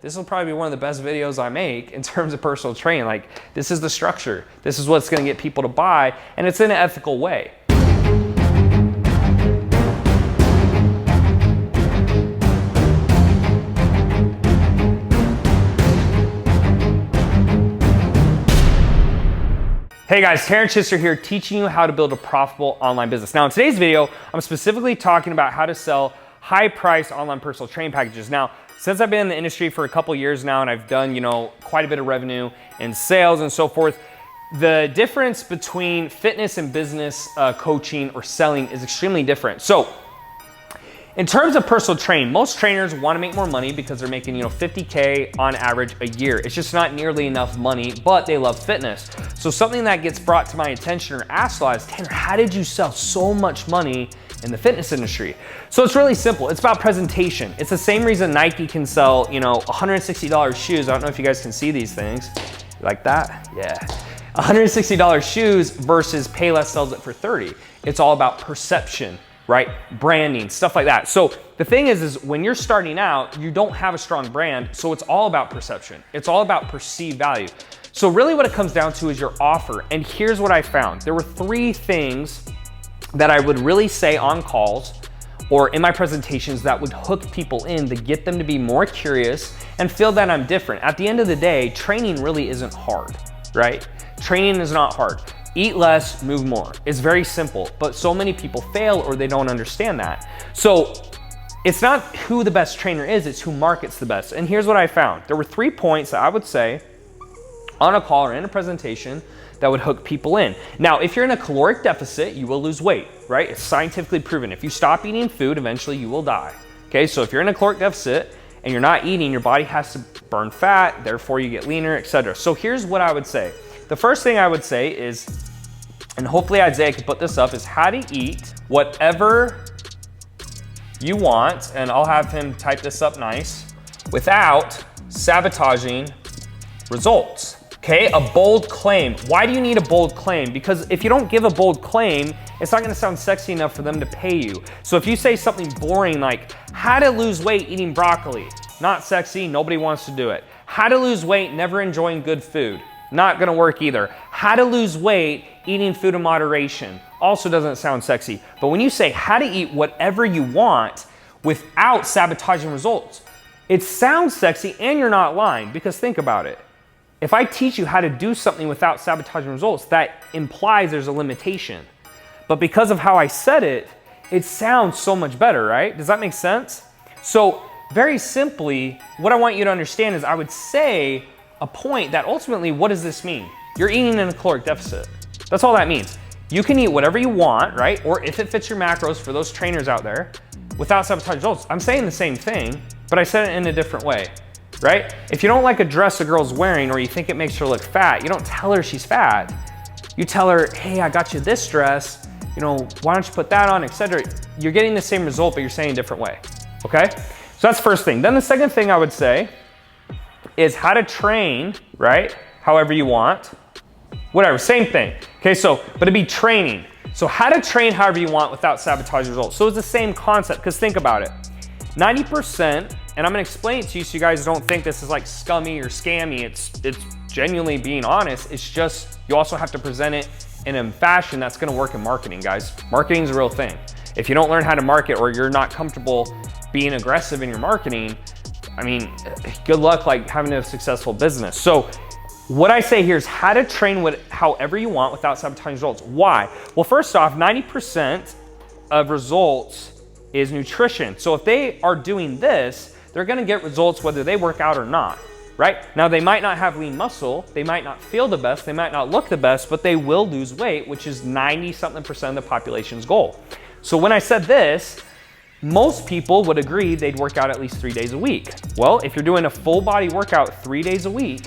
this will probably be one of the best videos I make in terms of personal training. Like, this is the structure. This is what's gonna get people to buy, and it's in an ethical way. Hey guys, Chidester here, teaching you how to build a profitable online business. Now in today's video, I'm specifically talking about how to sell high-priced online personal training packages. Now, since I've been in the industry for a couple years now and I've done, quite a bit of revenue and sales and so forth, the difference between fitness and business coaching or selling is extremely different. So, in terms of personal training, most trainers want to make more money because they're making, $50K on average a year. It's just not nearly enough money, but they love fitness. So something that gets brought to my attention or asked a lot is, Tanner, how did you sell so much money in the fitness industry? So it's really simple. It's about presentation. It's the same reason Nike can sell, $160 shoes. I don't know if you guys can see these things. Like that? Yeah. $160 shoes versus Payless sells it for $30. It's all about perception, right? Branding, stuff like that. So the thing is when you're starting out, you don't have a strong brand, so it's all about perception. It's all about perceived value. So really what it comes down to is your offer. And here's what I found. There were 3 things that I would really say on calls or in my presentations that would hook people in to get them to be more curious and feel that I'm different. At the end of the day, training really isn't hard, right? Training is not hard. Eat less, move more. It's very simple, but so many people fail or they don't understand that. So it's not who the best trainer is, it's who markets the best. And here's what I found. There were 3 points that I would say on a call or in a presentation that would hook people in. Now, if you're in a caloric deficit, you will lose weight, right? It's scientifically proven. If you stop eating food, eventually you will die. Okay, so if you're in a caloric deficit and you're not eating, your body has to burn fat, therefore you get leaner, etc. So here's what I would say. The first thing I would say is, and hopefully Isaiah can put this up, is how to eat whatever you want, and I'll have him type this up nice, without sabotaging results. Okay, a bold claim. Why do you need a bold claim? Because if you don't give a bold claim, it's not gonna sound sexy enough for them to pay you. So if you say something boring like, how to lose weight eating broccoli, not sexy, nobody wants to do it. How to lose weight never enjoying good food, not gonna work either. How to lose weight eating food in moderation, also doesn't sound sexy. But when you say how to eat whatever you want without sabotaging results, it sounds sexy and you're not lying, because think about it. If I teach you how to do something without sabotaging results, that implies there's a limitation. But because of how I said it, it sounds so much better, right? Does that make sense? So very simply, what I want you to understand is I would say a point that ultimately, what does this mean? You're eating in a caloric deficit. That's all that means. You can eat whatever you want, right? Or if it fits your macros for those trainers out there without sabotaging results. I'm saying the same thing, but I said it in a different way. Right? If you don't like a dress a girl's wearing or you think it makes her look fat, you don't tell her she's fat. You tell her, hey, I got you this dress, why don't you put that on, etc. You're getting the same result, but you're saying a different way, okay? So that's the first thing. Then the second thing I would say is how to train, right? However you want, whatever, same thing. Okay, so, but it'd be training. So how to train however you want without sabotaging results. So it's the same concept, because think about it. 90%, and I'm gonna explain it to you so you guys don't think this is like scummy or scammy. It's genuinely being honest. It's just, you also have to present it in a fashion that's gonna work in marketing, guys. Marketing is a real thing. If you don't learn how to market or you're not comfortable being aggressive in your marketing, I mean, good luck like having a successful business. So what I say here is how to train however you want without sabotaging results. Why? Well, first off, 90% of results is nutrition. So if they are doing this, they're gonna get results whether they work out or not, right? Now they might not have lean muscle, they might not feel the best, they might not look the best, but they will lose weight, which is 90-something% of the population's goal. So when I said this, most people would agree they'd work out at least 3 days a week. Well, if you're doing a full body workout 3 days a week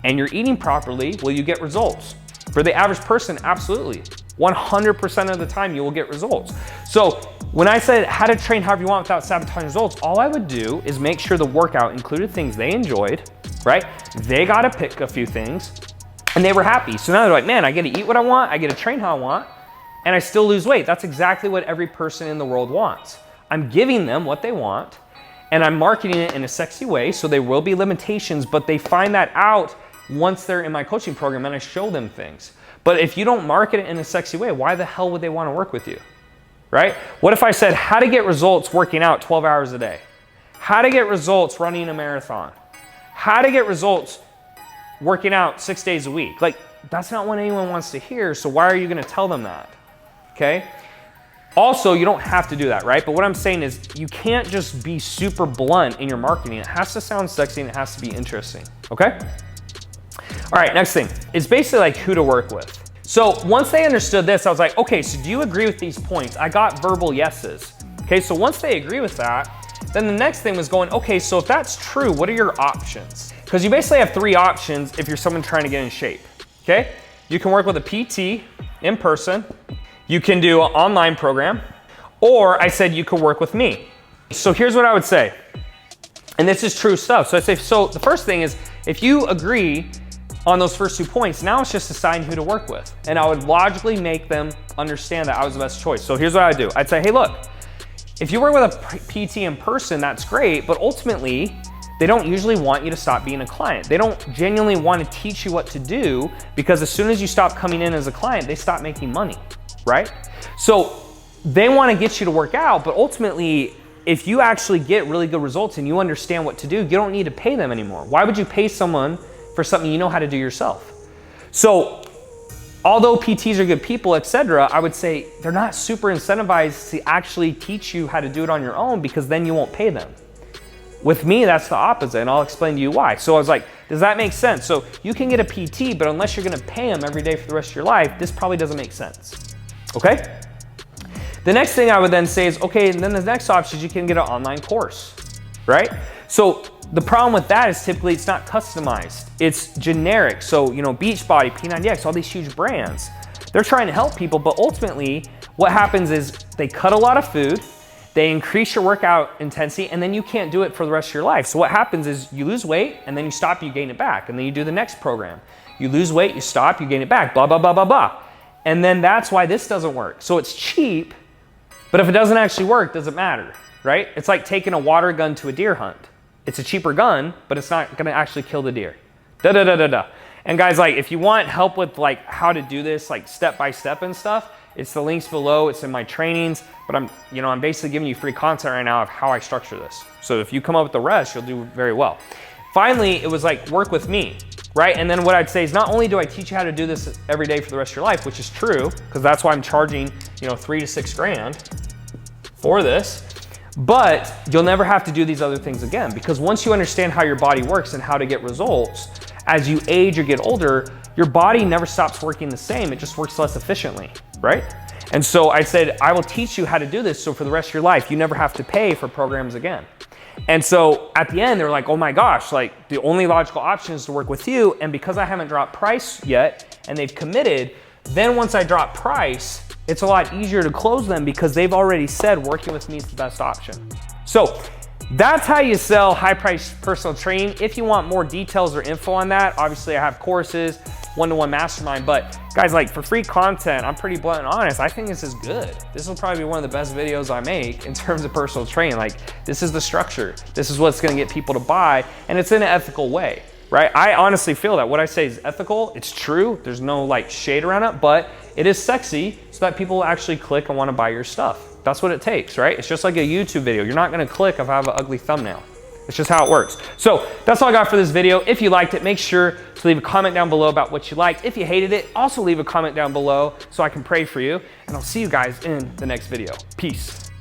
and you're eating properly, will you get results? For the average person, absolutely. 100% of the time you will get results. So when I said how to train however you want without sabotaging results, all I would do is make sure the workout included things they enjoyed, right? They got to pick a few things and they were happy. So now they're like, man, I get to eat what I want, I get to train how I want, and I still lose weight. That's exactly what every person in the world wants. I'm giving them what they want, and I'm marketing it in a sexy way, so there will be limitations, but they find that out once they're in my coaching program and I show them things. But if you don't market it in a sexy way, why the hell would they want to work with you, right? What if I said how to get results working out 12 hours a day? How to get results running a marathon? How to get results working out 6 days a week? Like, that's not what anyone wants to hear, so why are you gonna tell them that, okay? Also, you don't have to do that, right? But what I'm saying is you can't just be super blunt in your marketing. It has to sound sexy and it has to be interesting, okay? All right, next thing. It's basically like who to work with. So once they understood this, I was like, okay, so do you agree with these points? I got verbal yeses. Okay, so once they agree with that, then the next thing was going, okay, so if that's true, what are your options? Because you basically have 3 options if you're someone trying to get in shape, okay? You can work with a PT in person, you can do an online program, or I said you could work with me. So here's what I would say, and this is true stuff. So I say, so the first thing is, if you agree on those first 2 points, now it's just deciding who to work with. And I would logically make them understand that I was the best choice. So here's what I do. I'd say, hey, look, if you work with a PT in person, that's great, but ultimately, they don't usually want you to stop being a client. They don't genuinely want to teach you what to do, because as soon as you stop coming in as a client, they stop making money, right? So they want to get you to work out, but ultimately, if you actually get really good results and you understand what to do, you don't need to pay them anymore. Why would you pay someone for something you know how to do yourself? So although PTs are good people, etc., I would say they're not super incentivized to actually teach you how to do it on your own, because then you won't pay them. With me, that's the opposite, and I'll explain to you why. So I was like, does that make sense? So you can get a PT, but unless you're gonna pay them every day for the rest of your life, this probably doesn't make sense, okay? The next thing I would then say is, okay, and then the next option is you can get an online course, right? So the problem with that is typically it's not customized. It's generic. So, you know, Beachbody, P90X, all these huge brands, they're trying to help people, but ultimately what happens is they cut a lot of food, they increase your workout intensity, and then you can't do it for the rest of your life. So what happens is you lose weight, and then you stop, you gain it back, and then you do the next program. You lose weight, you stop, you gain it back, blah, blah, blah, blah, blah. And then that's why this doesn't work. So it's cheap, but if it doesn't actually work, it doesn't matter, right? It's like taking a water gun to a deer hunt. It's a cheaper gun, but it's not gonna actually kill the deer. Da da da da da. And guys, like, if you want help with like how to do this, like step by step and stuff, it's the links below. It's in my trainings, but I'm basically giving you free content right now of how I structure this. So if you come up with the rest, you'll do very well. Finally, it was like work with me, right? And then what I'd say is not only do I teach you how to do this every day for the rest of your life, which is true, because that's why I'm charging, you know, $3 to $6 grand for this, but you'll never have to do these other things again, because once you understand how your body works and how to get results, as you age or get older, your body never stops working the same. It just works less efficiently, right? And so I said, I will teach you how to do this, so for the rest of your life, you never have to pay for programs again. And so at the end, they were like, oh my gosh, like the only logical option is to work with you. And because I haven't dropped price yet and they've committed, then once I drop price, it's a lot easier to close them because they've already said working with me is the best option. So that's how you sell high-priced personal training. If you want more details or info on that, obviously I have courses, one-to-one mastermind, but guys, like for free content, I'm pretty blunt and honest, I think this is good. This will probably be one of the best videos I make in terms of personal training. Like, this is the structure. This is what's gonna get people to buy, and it's in an ethical way, right? I honestly feel that what I say is ethical, it's true, there's no like shade around it, but it is sexy so that people will actually click and wanna buy your stuff. That's what it takes, right? It's just like a YouTube video. You're not gonna click if I have an ugly thumbnail. It's just how it works. So that's all I got for this video. If you liked it, make sure to leave a comment down below about what you liked. If you hated it, also leave a comment down below so I can pray for you. And I'll see you guys in the next video. Peace.